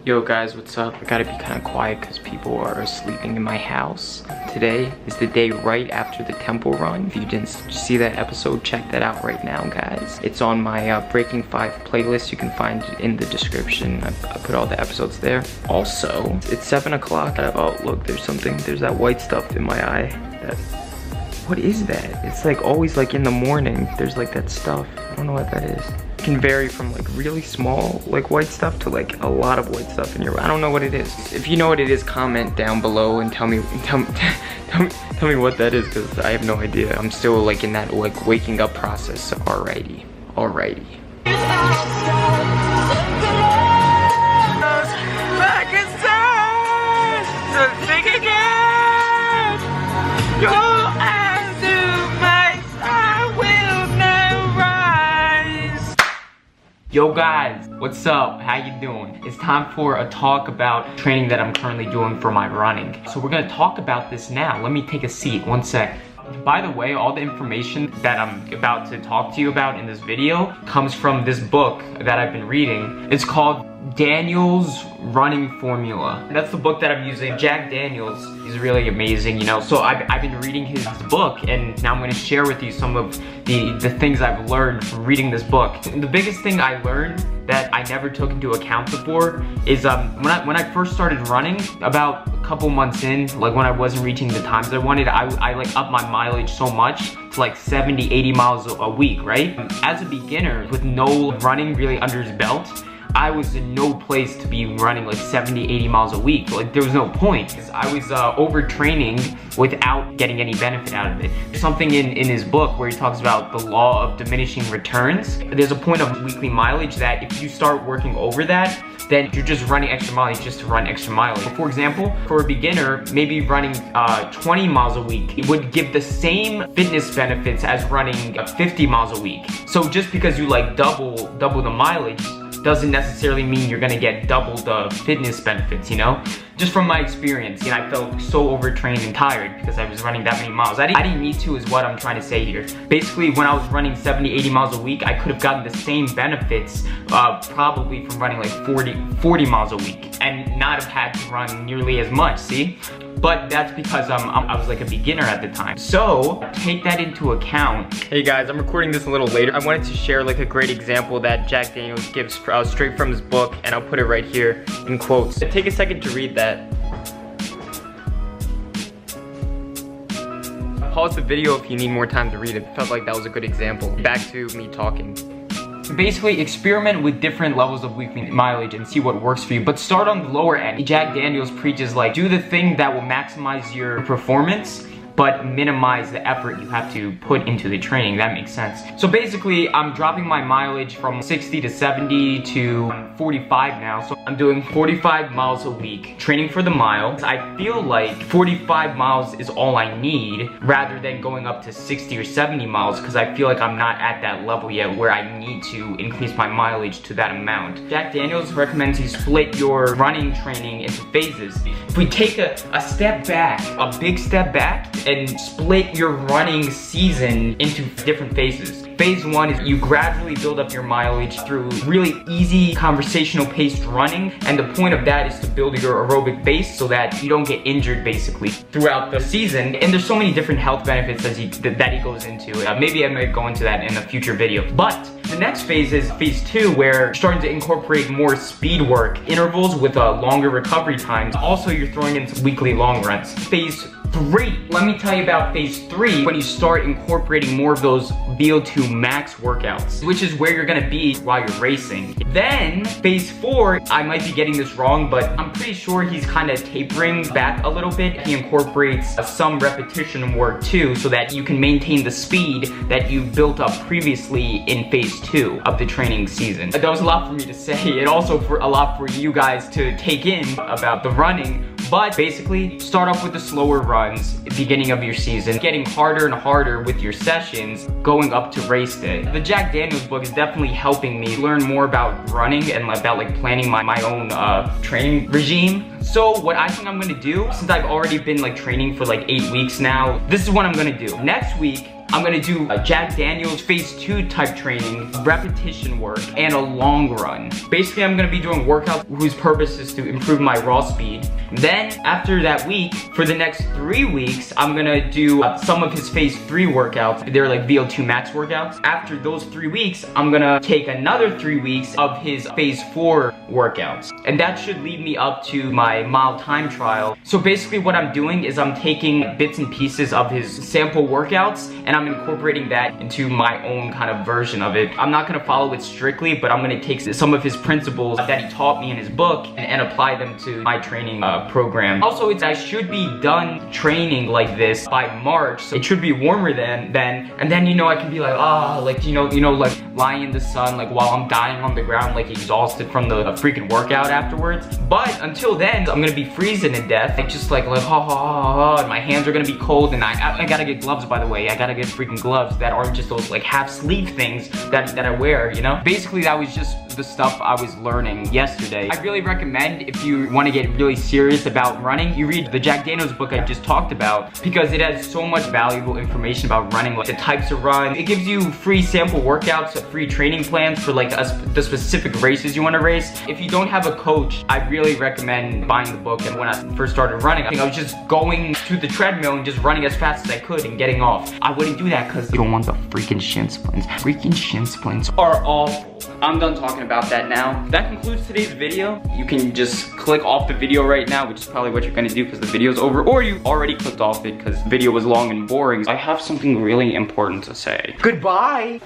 Yo guys, what's up? I gotta be kind of quiet because people are sleeping in my house. Today is the day right after the temple run. If you didn't see that episode, check that out right now, guys. It's on my Breaking 5 playlist. You can find it in the description. I put all the episodes there. Also, it's 7 o'clock. Oh, look, there's that white stuff in my eye. What is that? It's like always like in the morning, there's like that stuff. I don't know what that is. It can vary from like really small like white stuff to like a lot of white stuff in your eye. I don't know what it is. If you know what it is, comment down below and tell me what that is, because I have no idea. I'm still like in that like waking up process. So alrighty. Yo guys, what's up? How you doing? It's time for a talk about training that I'm currently doing for my running. So we're gonna talk about this now. Let me take a seat, one sec. By the way, all the information that I'm about to talk to you about in this video comes from this book that I've been reading. It's called Daniel's Running Formula. That's the book that I'm using. Jack Daniels is really amazing, you know. So I've been reading his book, and now I'm gonna share with you some of the things I've learned from reading this book. The biggest thing I learned that I never took into account before is when I first started running, about a couple months in, like when I wasn't reaching the times I wanted, I like upped my mileage so much to like 70, 80 miles a week, right? As a beginner with no running really under his belt, I was in no place to be running like 70, 80 miles a week. Like there was no point. I was overtraining without getting any benefit out of it. There's something in his book where he talks about the law of diminishing returns. There's a point of weekly mileage that if you start working over that, then you're just running extra mileage just to run extra mileage. For example, for a beginner, maybe running 20 miles a week, it would give the same fitness benefits as running 50 miles a week. So just because you like double the mileage doesn't necessarily mean you're gonna get double the fitness benefits, you know? Just from my experience, you know, I felt so overtrained and tired because I was running that many miles. I didn't need to, is what I'm trying to say here. Basically, when I was running 70, 80 miles a week, I could have gotten the same benefits probably from running like 40 miles a week and not have had to run nearly as much, see? But that's because I was like a beginner at the time. So take that into account. Hey guys, I'm recording this a little later. I wanted to share like a great example that Jack Daniels gives straight from his book, and I'll put it right here in quotes. Take a second to read that. Pause the video if you need more time to read it. Felt like that was a good example. Back to me talking. Basically, experiment with different levels of weekly mileage and see what works for you, but start on the lower end. Jack Daniels preaches like, do the thing that will maximize your performance, but minimize the effort you have to put into the training. That makes sense. So basically, I'm dropping my mileage from 60 to 70 to 45 now. So I'm doing 45 miles a week, training for the mile. I feel like 45 miles is all I need rather than going up to 60 or 70 miles, because I feel like I'm not at that level yet where I need to increase my mileage to that amount. Jack Daniels recommends you split your running training into phases. If we take a step back, a big step back, and split your running season into different phases. Phase 1 is you gradually build up your mileage through really easy conversational paced running, and the point of that is to build your aerobic base so that you don't get injured basically throughout the season. And there's so many different health benefits that he goes into. Maybe I might go into that in a future video. But the next phase is phase 2, where you're starting to incorporate more speed work, intervals with longer recovery times. Also, you're throwing in weekly long runs. Phase 3. Let me tell you about phase 3, when you start incorporating more of those VO2 max workouts, which is where you're gonna be while you're racing. Then phase 4, I might be getting this wrong, but I'm pretty sure he's kind of tapering back a little bit. He incorporates some repetition work too, so that you can maintain the speed that you built up previously in phase 2 of the training season. That was a lot for me to say, and also a lot for you guys to take in about the running. But basically, start off with the slower runs at the beginning of your season, getting harder and harder with your sessions going up to race day. The Jack Daniels book is definitely helping me learn more about running and about like planning my own training regime. So what I think I'm gonna do, since I've already been like training for like 8 weeks now, this is what I'm gonna do. Next week, I'm gonna do a Jack Daniels phase 2 type training, repetition work, and a long run. Basically, I'm gonna be doing workouts whose purpose is to improve my raw speed. Then, after that week, for the next 3 weeks, I'm gonna do some of his phase 3 workouts. They're like VO2 max workouts. After those 3 weeks, I'm gonna take another 3 weeks of his phase 4 workouts. And that should lead me up to my mile time trial. So basically what I'm doing is I'm taking bits and pieces of his sample workouts and I'm incorporating that into my own kind of version of it. I'm not gonna follow it strictly, but I'm gonna take some of his principles that he taught me in his book and apply them to my training program. Also, I should be done training like this by March. So it should be warmer then, and then, you know, I can be like, like, you know, like lying in the sun, like while I'm dying on the ground, like exhausted from the freaking workout afterwards. But until then, I'm gonna be freezing to death, like just like and my hands are gonna be cold, and I gotta get gloves, by the way. I gotta get freaking gloves that aren't just those like half sleeve things that I wear, you know? Basically, that was just the stuff I was learning yesterday. I really recommend, if you want to get really serious about running, you read the Jack Daniels book I just talked about, because it has so much valuable information about running, like the types of runs. It gives you free sample workouts, free training plans for like the specific races you want to race. If you don't have a coach, I really recommend buying the book. And when I first started running, I think I was just going to the treadmill and just running as fast as I could and getting off. I wouldn't do that because you don't want the freaking shin splints. Freaking shin splints are awful. I'm done talking about that now. That concludes today's video. You can just click off the video right now, which is probably what you're gonna do because the video's over, or you already clicked off it because the video was long and boring. I have something really important to say. Goodbye.